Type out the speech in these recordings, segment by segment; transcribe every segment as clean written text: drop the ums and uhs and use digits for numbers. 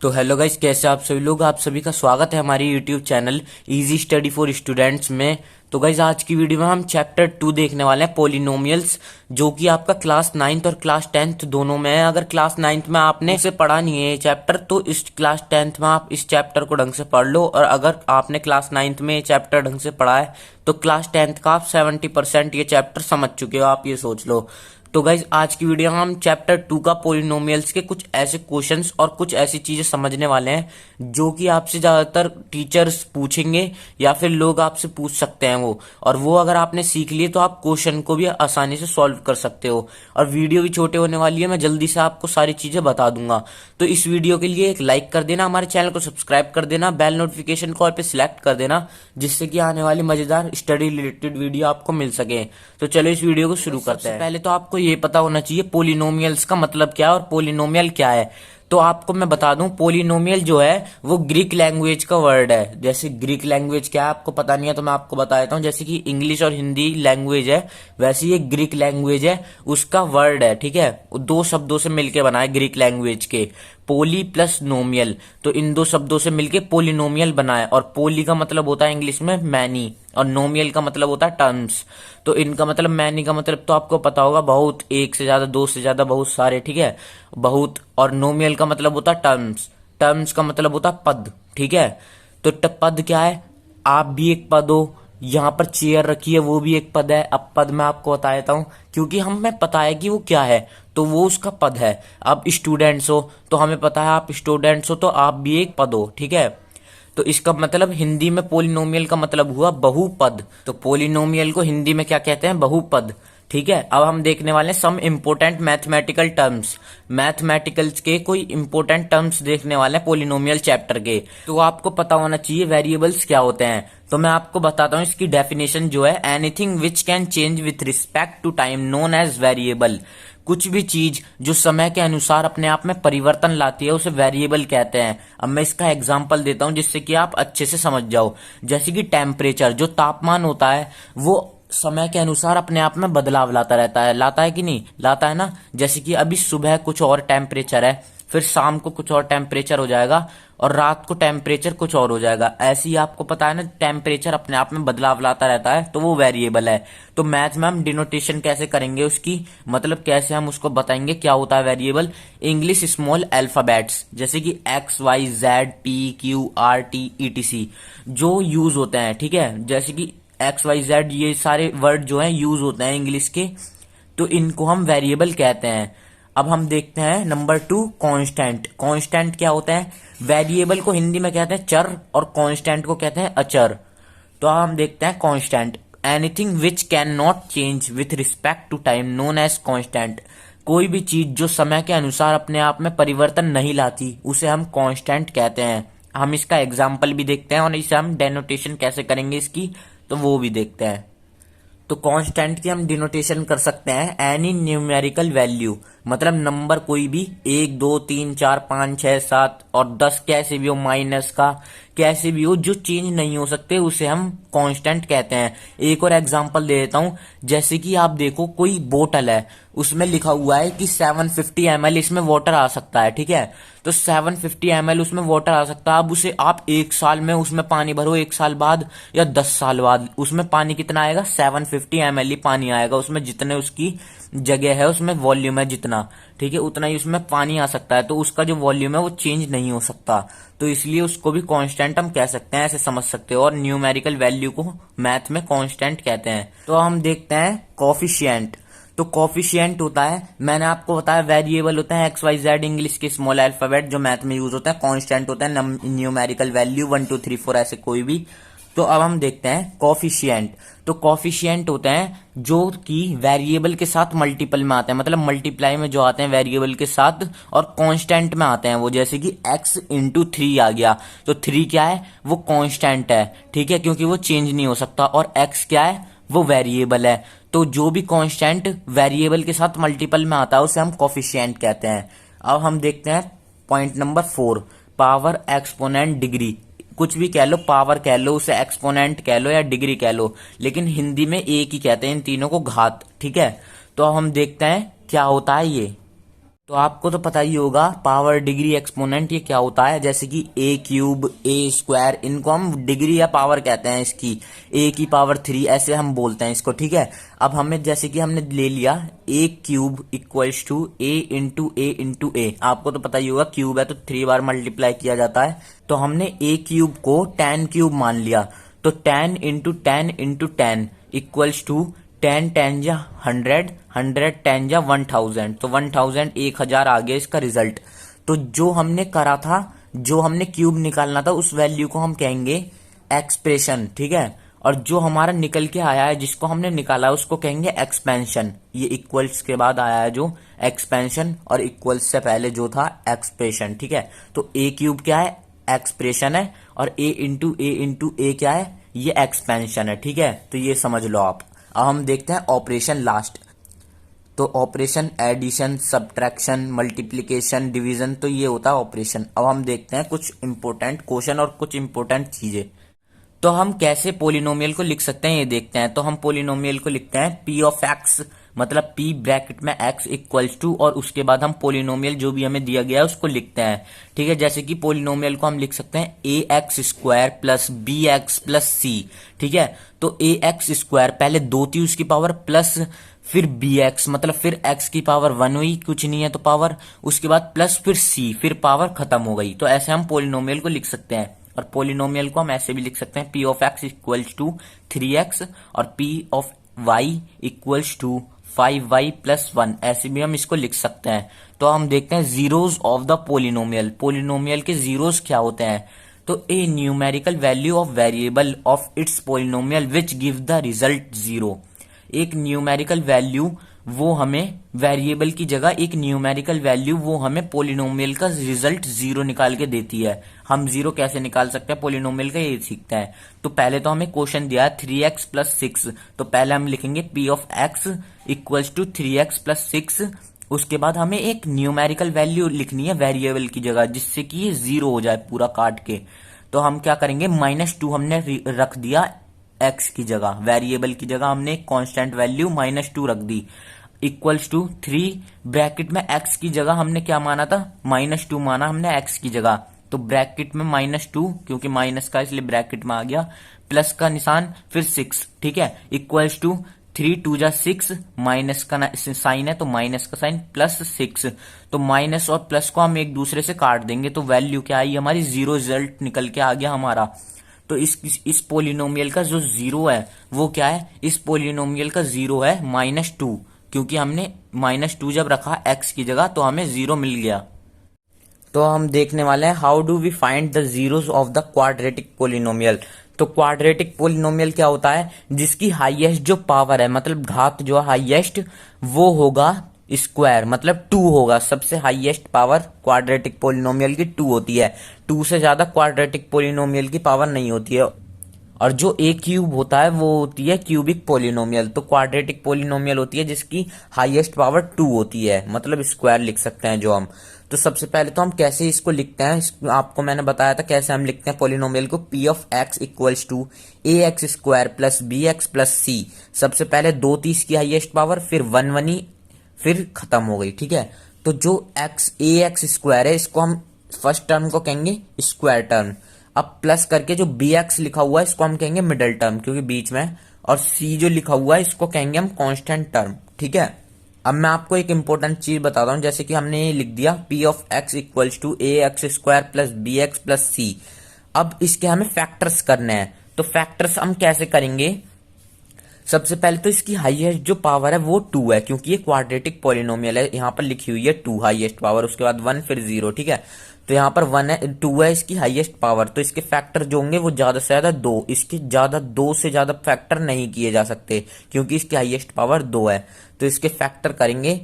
तो hello guys, कैसे आप सभी लोग। आप सभी का स्वागत है हमारी YouTube channel easy study for students में। तो गाइस, आज की वीडियो में हम चैप्टर 2 देखने वाले हैं, पोलिनोमियल्स, जो कि आपका क्लास 9th और क्लास 10th दोनों में है। अगर क्लास 9th में आपने इसे पढ़ा नहीं है ये चैप्टर, तो इस क्लास 10th में आप इस चैप्टर को ढंग से पढ़ लो। और अगर आपने क्लास 9th में ये चैप्टर ढंग से पढ़ा है तो क्लास 10th का आप 70% ये चैप्टर समझ चुके हो, आप ये सोच लो। तो गाइज, आज की वीडियो में हम चैप्टर 2 का पोलिनोमियल्स के कुछ ऐसे क्वेश्चंस और कुछ ऐसी चीजें समझने वाले हैं जो कि आपसे ज्यादातर टीचर्स पूछेंगे या फिर लोग आपसे पूछ सकते हैं और वो अगर आपने सीख लिए तो आप क्वेश्चन को भी आसानी से सॉल्व कर सकते हो। और वीडियो भी छोटे होने वाली है, मैं जल्दी से आपको सारी चीजें बता दूंगा। तो इस वीडियो के लिए एक लाइक कर देना, हमारे चैनल को सब्सक्राइब कर देना, बेल नोटिफिकेशन कॉल पे सिलेक्ट कर देना, जिससे कि आने वाली मजेदार स्टडी रिलेटेड वीडियो आपको मिल सके। तो चलो इस वीडियो को शुरू करते हैं। पहले तो आपको ये पता होना चाहिए पोलिनोमियल्स का मतलब क्या है और पोलिनोमियल क्या है। तो आपको मैं बता दूं, पोलिनोमियल जो है वो ग्रीक लैंग्वेज का वर्ड है। जैसे ग्रीक लैंग्वेज क्या है आपको पता नहीं है तो मैं आपको बता देता हूं। जैसे कि इंग्लिश और हिंदी लैंग्वेज है, वैसे ये ग्रीक लैंग्वेज है, उसका वर्ड है, ठीक है। दो शब्दों से मिलके बना है ग्रीक लैंग्वेज के, पोली प्लस नोमियल। तो इन दो शब्दों से मिलके पोलिनोमियल बना है। और पोली का मतलब होता है इंग्लिश में मैनी, और नोमियल का मतलब होता है टर्म्स। तो इनका मतलब, मैनी का मतलब तो आपको पता होगा, बहुत, एक से ज्यादा, दो से ज्यादा, बहुत सारे, ठीक है, बहुत। और नोमियल का मतलब होता है टर्म्स, टर्म्स का मतलब होता है पद, ठीक है। तो पद क्या है, आप भी एक पद हो, यहाँ पर चेयर रखी है वो भी एक पद है। अब पद मैं आपको बता देता हूँ, क्योंकि हमें पता है कि वो क्या है, तो वो उसका पद है। अब स्टूडेंट्स हो तो हमें पता है आप स्टूडेंट्स हो, तो आप भी एक पद हो, ठीक है। तो इसका मतलब हिंदी में पोलिनोमियल का मतलब हुआ बहुपद। तो पोलिनोमियल को हिंदी में क्या कहते हैं, बहुपद, ठीक है। अब हम देखने वाले हैं some important mathematical terms, mathematicals के कोई इंपोर्टेंट टर्म्स देखने वाले हैं पोलिनोमियल चैप्टर के। तो आपको पता होना चाहिए वेरिएबल्स क्या होते हैं। तो मैं आपको बताता हूं इसकी डेफिनेशन जो है, anything which can change with respect to time known as variable. कुछ भी चीज जो समय के अनुसार अपने आप में परिवर्तन लाती है उसे वेरिएबल कहते हैं। अब मैं इसका एग्जांपल देता हूं जिससे कि आप अच्छे से समझ जाओ। जैसे कि टेम्परेचर, जो तापमान होता है वो समय के अनुसार अपने आप में बदलाव लाता रहता है, लाता है कि नहीं, लाता है ना। जैसे कि अभी सुबह कुछ और टेम्परेचर है, फिर शाम को कुछ और टेम्परेचर हो जाएगा, और रात को टेम्परेचर कुछ और हो जाएगा। ऐसे ही आपको पता है ना, टेम्परेचर अपने आप में बदलाव लाता रहता है, तो वो वेरिएबल है। तो मैथ में हम डिनोटेशन कैसे करेंगे उसकी, मतलब कैसे हम उसको बताएंगे क्या होता है वेरिएबल। इंग्लिश स्मॉल अल्फाबेट्स, जैसे कि x y z p q r t ETC जो यूज होते हैं, ठीक है। जैसे कि एक्स वाई जेड, ये सारे वर्ड जो हैं यूज होते हैं इंग्लिश के, तो इनको हम वेरिएबल कहते हैं। अब हम देखते हैं नंबर 2, कांस्टेंट। कांस्टेंट क्या होता है, वेरिएबल को हिंदी में कहते हैं चर और कांस्टेंट को कहते हैं अचर। तो अब हम देखते हैं constant, anything which can not change with respect to time known as constant. कोई भी चीज जो समय के अनुसार अपने आप में परिवर्तन नहीं लाती उसे हम कांस्टेंट कहते हैं। हम इसका एग्जाम्पल भी देखते हैं और इसे हम डेनोटेशन कैसे करेंगे इसकी, तो वो भी देखते हैं। तो कांस्टेंट की हम डिनोटेशन कर सकते हैं एनी न्यूमेरिकल वैल्यू, मतलब नंबर कोई भी, 1 2 3 4 5 6 7 और 10 कैसे भी हो, माइनस का कैसे भी हो, जो चेंज नहीं हो सकते उसे हम कांस्टेंट कहते हैं। एक और एग्जांपल दे देता हूं, जैसे कि आप देखो कोई बोतल है, उसमें लिखा हुआ है कि 750 ml इसमें वाटर आ सकता है, ठीक है। तो 750 ml उसमें वाटर आ सकता है। अब उसे आप 1 साल में उसमें पानी भरो, 1 साल बाद या 10 साल बाद उसमें पानी कितना आएगा, 750 ml ही पानी आएगा उसमें, जितने उसकी जगह है उसमें वॉल्यूम है जितना, ठीक है, उतना ही उसमें पानी आ सकता है। तो उसका जो वॉल्यूम है वो चेंज नहीं हो सकता, तो इसलिए उसको भी कांस्टेंट हम कह सकते हैं, ऐसे समझ सकते हो। और न्यूमेरिकल वैल्यू को मैथ में कांस्टेंट कहते हैं। तो हम देखते हैं कोफिशिएंट। तो कोफिशिएंट होता है, मैंने आपको बताया वेरिएबल होता है एक्स वाई जेड इंग्लिश के स्मॉल अल्फाबेट जो मैथ में यूज होता है। कांस्टेंट होता है न्यूमेरिकल वैल्यू 1 2 3 4 ऐसे कोई भी। तो अब हम देखते हैं कोफिशिएंट। तो कोफिशिएंट होते हैं जो कि वेरिएबल के साथ मल्टीपल में आते हैं, मतलब मल्टीप्लाई में जो आते हैं वेरिएबल के साथ, और कांस्टेंट में आते हैं वो। जैसे कि x इंटू 3 आ गया, तो 3 क्या है, वो कांस्टेंट है, ठीक है, क्योंकि वो चेंज नहीं हो सकता। और x क्या है, वो वेरिएबल है। तो जो भी कांस्टेंट वेरिएबल के साथ मल्टीपल में आता है उसे हम कोफिशिएंट कहते हैं। अब हम देखते हैं point number 4, power, exponent, degree. कुछ भी कह लो, पावर कह लो, उसे एक्सपोनेंट कह लो या डिग्री कह लो, लेकिन हिंदी में एक ही कहते हैं इन तीनों को, घात, ठीक है। तो अब हम देखते हैं क्या होता है ये। तो आपको तो पता ही होगा पावर, डिग्री, एक्सपोनेंट ये क्या होता है। जैसे कि ए क्यूब, ए स्क्वायर, इनको हम डिग्री या पावर कहते हैं इसकी। ए की पावर 3 ऐसे हम बोलते हैं इसको, ठीक है। अब हमें जैसे कि हमने ले लिया a cube equals to a into a into a. आपको तो पता ही होगा क्यूब है तो 3 बार मल्टीप्लाई किया जाता है। तो हमने ए क्यूब को 10 क्यूब मान लिया, तो 10 इंटू 10 इंटू 10 इक्वल्स टू 10 10 जा 100, 100 10 जा 1000, तो 1000 1000 आ गया इसका रिजल्ट। तो जो हमने करा था, जो हमने क्यूब निकालना था, उस वैल्यू को हम कहेंगे एक्सप्रेशन, ठीक है। और जो हमारा निकल के आया है, जिसको हमने निकाला है, उसको कहेंगे एक्सपेंशन। ये इक्वल्स के बाद आया है जो एक्सपेंशन, और इक्वल्स से पहले जो था एक्सप्रेशन, ठीक है। तो ए क्यूब क्या है, एक्सप्रेशन है, और ए इंटू ए क्या है, ये एक्सपेंशन है, ठीक है। तो ये समझ लो आप। अब हम देखते हैं ऑपरेशन लास्ट। तो operation addition, subtraction, multiplication, division, तो ये होता है ऑपरेशन। अब हम देखते हैं कुछ इंपोर्टेंट क्वेश्चन और कुछ इंपोर्टेंट चीजें। तो हम कैसे पोलिनोमियल को लिख सकते हैं ये देखते हैं। तो हम पोलिनोमियल को लिखते हैं पी ऑफ एक्स, मतलब पी ब्रैकेट में एक्स इक्वल्स टू, और उसके बाद हम पोलिनोमियल जो भी हमें दिया गया है उसको लिखते हैं, ठीक है। जैसे कि पोलिनोमियल को हम लिख सकते हैं a x square plus b x plus c, ठीक है। तो ए एक्स स्क्वायर पहले 2 थी उसकी पावर, प्लस फिर बी एक्स, मतलब फिर एक्स की पावर 1 हुई, कुछ नहीं है तो पावर, उसके बाद प्लस फिर सी, फिर पावर खत्म हो गई। तो ऐसे हम पोलिनोमियल को लिख सकते हैं। और पोलिनोमियल को हम ऐसे भी लिख सकते हैं p of x equals to 3x और p of y equals to 5y plus 1, ऐसे भी हम इसको लिख सकते हैं। तो हम देखते हैं zeros of the polynomial. Polynomial के जीरोस क्या होते हैं। तो ए numerical value of variable of its polynomial which give the result 0। एक न्यूमेरिकल वैल्यू वो हमें वेरिएबल की जगह, एक न्यूमेरिकल वैल्यू वो हमें पोलिनोमियल का रिजल्ट 0 निकाल के देती है। हम 0 कैसे निकाल सकते हैं पोलिनोमियल का, ये सीखते हैं। तो पहले तो हमें क्वेश्चन दिया है 3x प्लस 6, तो पहले हम लिखेंगे p of x equals to 3x plus 6। उसके बाद हमें एक न्यूमेरिकल वैल्यू लिखनी है वेरिएबल की जगह, जिससे कि ये 0 हो जाए पूरा काट के। तो हम क्या करेंगे, -2 हमने रख दिया x की जगह, वेरिएबल की जगह हमने एक कांस्टेंट वैल्यू -2 रख दी, इक्वल्स टू 3 ब्रैकेट में x की जगह हमने क्या माना था, -2 माना हमने x की जगह। तो ब्रैकेट में -2, क्योंकि माइनस का इसलिए ब्रैकेट में आ गया, प्लस का निशान, फिर 6, ठीक है, इक्वल्स टू 3 2 जा 6, माइनस का साइन है तो माइनस का साइन, प्लस 6। तो माइनस और प्लस को हम एक दूसरे से काट देंगे, तो वैल्यू क्या आई हमारी, 0 रिजल्ट निकल के आ गया हमारा। तो इस पोलिनोमियल का जो 0 है वो क्या है, इस पोलिनोमियल का 0 है -2, क्योंकि हमने -2 जब रखा x की जगह तो हमें 0 मिल गया। तो हम देखने वाले हैं how do we find the zeros of the quadratic polynomial. तो क्वाड्रेटिक पोलिनोमियल क्या होता है, जिसकी हाईएस्ट जो पावर है, मतलब घात जो हाईएस्ट, वो होगा स्क्वायर, मतलब 2 होगा। सबसे हाईएस्ट पावर क्वाड्रेटिक पोलिनोमियल की 2 होती है। 2 से ज्यादा क्वाड्रेटिक पोलिनोमियल की पावर नहीं होती है। और जो ए क्यूब होता है वो होती है क्यूबिक पोलिनोमियल। तो क्वाड्रेटिक पोलिनोमियल होती है जिसकी हाईएस्ट पावर 2 होती है, मतलब स्क्वायर लिख सकते हैं जो हम। तो सबसे पहले तो हम कैसे इसको लिखते हैं, आपको मैंने बताया था कैसे हम लिखते हैं पोलिनोमियल को, p of x equals to a x square plus b x plus c. सबसे पहले 2 थी इसकी हाईएस्ट पावर, फिर 1 बनी, फिर खत्म हो गई, ठीक है। तो जो ए एक्स स्क्वायर है, इसको हम फर्स्ट टर्म को कहेंगे स्क्वायर टर्म। अब प्लस करके जो बी एक्स लिखा हुआ है इसको हम कहेंगे मिडिल टर्म, क्योंकि बीच में, और सी जो लिखा हुआ है इसको कहेंगे हम कांस्टेंट टर्म, ठीक है। अब मैं आपको एक इंपॉर्टेंट चीज बताता हूं, जैसे कि हमने ये लिख दिया p of x equals to a x square plus b x plus c. अब इसके हमें फैक्टर्स करने हैं। तो फैक्टर्स हम कैसे करेंगे, सबसे पहले तो इसकी हाईएस्ट जो पावर है वो 2 है, क्योंकि ये क्वाड्रेटिक पॉलिनोमियल है, यहाँ पर लिखी हुई है 2 हाईएस्ट पावर, उसके बाद 1 फिर 0, ठीक है। तो यहाँ पर 1 है, 2 है इसकी हाईएस्ट पावर, तो इसके फैक्टर जो होंगे वो ज्यादा से ज्यादा 2, इसके ज्यादा 2 से ज्यादा फैक्टर नहीं किए जा सकते, क्योंकि इसकी हाईएस्ट पावर 2 है। तो इसके फैक्टर करेंगे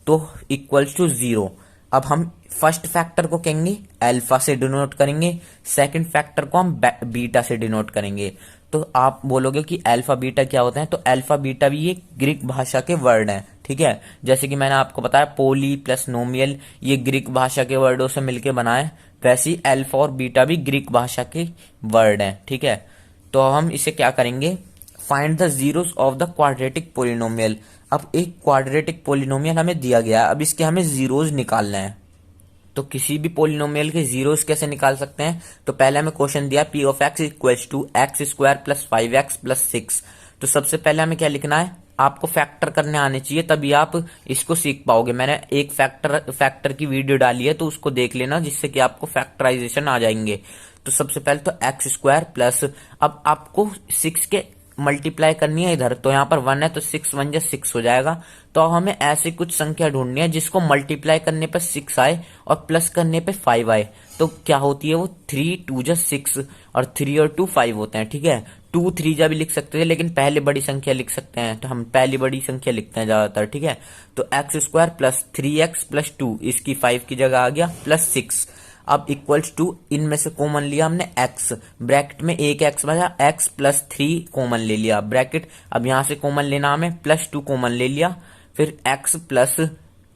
तो इक्वल्स टू 0। अब हम फर्स्ट फैक्टर को कहेंगे अल्फा से डिनोट करेंगे, सेकंड फैक्टर को हम बीटा से डिनोट करेंगे। तो आप बोलोगे कि अल्फा बीटा क्या होता है, तो अल्फा बीटा भी ये ग्रीक भाषा के वर्ड हैं, ठीक है। जैसे कि मैंने आपको बताया पोली प्लस नोमियल ये ग्रीक भाषा के वर्डों से मिलकर बना है, वैसे ही अल्फा और बीटा भी ग्रीक भाषा के वर्ड हैं, ठीक है। तो हम इसे क्या करेंगे, find the zeros of the quadratic polynomial. अब एक क्वाड्रेटिक पोलिनोमियल हमें दिया गया है, अब इसके हमें जीरोज निकालने हैं। तो किसी भी पोलिनोमियल के जीरोस कैसे निकाल सकते हैं? तो पहले हमें क्वेश्चन दिया p of x equals to x square plus 5x plus 6। तो सबसे पहले हमें क्या लिखना है? आपको फैक्टर करने आने चाहिए, तभी आप इसको सीख पाओगे। मैंने एक फैक्टर की वीडियो डाली है, तो उसको देख लेना, जिससे कि आपको फैक्टराइजेशन आ जाएंगे। तो सबसे पहले तो एक्स स्क्वायर प्लस, अब आपको 6 के मल्टीप्लाई करनी है इधर, तो यहाँ पर 1 है तो 6 1 जा 6 हो जाएगा। तो अब हमें ऐसी कुछ संख्या ढूंढनी है जिसको मल्टीप्लाई करने पर 6 आए और प्लस करने पे 5 आए। तो क्या होती है वो? 3 2 जा 6 और 3 और 2 5 होते हैं, ठीक है। 2 3 जा भी लिख सकते थे, लेकिन पहले बड़ी संख्या लिख सकते हैं, तो हम पहली बड़ी संख्या लिखते हैं ज्यादातर, ठीक है। तो x square plus 3x plus 2, इसकी 5 की जगह आ गया प्लस 6। अब इक्वल्स टू, इनमें से कॉमन लिया हमने x, ब्रैकेट में एक x बचा, x प्लस 3 कॉमन ले लिया ब्रैकेट। अब यहां से कॉमन लेना हमें, प्लस 2 कॉमन ले लिया, फिर x प्लस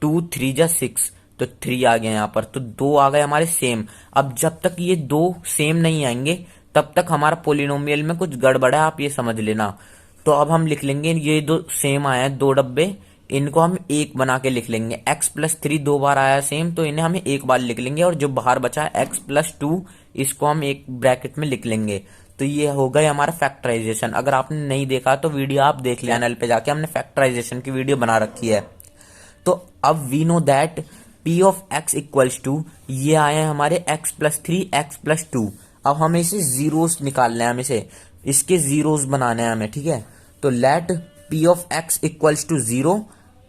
2 3 जा 6, तो 3 आ गया यहाँ पर, तो 2 आ गए हमारे सेम। अब जब तक ये 2 सेम नहीं आएंगे तब तक हमारा पोलिनोमियल में कुछ गड़बड़ है, आप ये समझ लेना। तो अब हम लिख लेंगे, ये दो सेम आए हैं 2 डब्बे, इनको हम एक बना के लिख लेंगे। x प्लस 3 2 बार आया सेम, तो इन्हें हमें एक बार लिख लेंगे, और जो बाहर बचा है x प्लस 2, इसको हम एक ब्रैकेट में लिख लेंगे। तो ये हो गया हमारा फैक्टराइजेशन। अगर आपने नहीं देखा तो वीडियो आप देख लें, चैनल पे जाके हमने फैक्टराइजेशन की वीडियो बना रखी है। तो अब we know that p of x equals to, ये आए हैं हमारे x प्लस 3 x प्लस 2। अब हमें इसे जीरोस निकालने हैं, हमें इसे इसके जीरोस बनाने हैं हमें, ठीक है। तो let p of x equals to 0।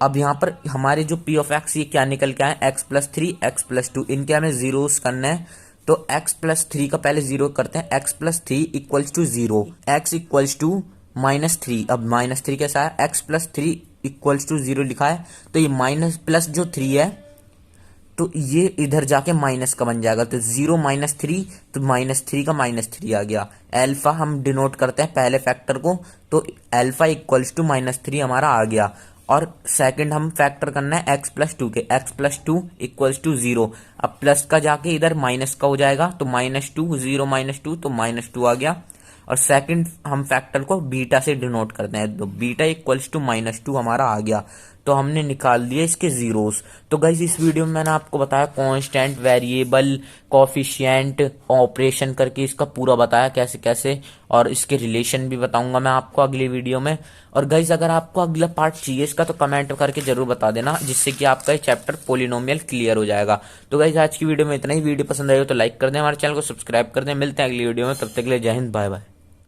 अब यहाँ पर हमारे जो p ऑफ x, ये क्या निकल के आए? x प्लस 3 x प्लस 2, इनके हमें जीरोस करने हैं। तो x प्लस 3 का पहले जीरो करते हैं, x plus 3 equals to 0, x equals to -3। अब -3 कैसा है? x प्लस 3 इक्वल्स टू 0 लिखा है, तो ये माइनस प्लस जो 3 है, तो ये इधर जाके माइनस का बन जाएगा। तो 0 -3, तो -3 का -3 आ गया। अल्फा हम डिनोट करते हैं पहले फैक्टर को, तो अल्फा इक्वल्स टू -3 हमारा आ गया। और सेकंड हम फैक्टर करना है x प्लस 2 के, x प्लस 2 इक्वल्स टू 0। अब प्लस का जाके इधर माइनस का हो जाएगा, तो -2, 0 -2, तो -2 आ गया। और सेकंड हम फैक्टर को बीटा से डिनोट करते हैं, तो बीटा इक्वल्स टू -2 हमारा आ गया। तो हमने निकाल दिया इसके जीरोस। तो गाइस इस वीडियो में मैंने आपको बताया कांस्टेंट, वेरिएबल, कोफिशिएंट, ऑपरेशन करके इसका पूरा बताया कैसे कैसे, और इसके रिलेशन भी बताऊंगा मैं आपको अगली वीडियो में। और गाइस अगर आपको अगला पार्ट चाहिए इसका, तो कमेंट करके जरूर बता देना, जिससे कि आपका ये चैप्टर पोलिनोमियल क्लियर हो जाएगा। तो गाइस आज की वीडियो में इतना ही। वीडियो पसंद आई हो तो लाइक कर दें, हमारे चैनल को सब्सक्राइब कर दें। मिलते हैं अगली वीडियो में, तब तक के लिए जय हिंद, बाय बाय।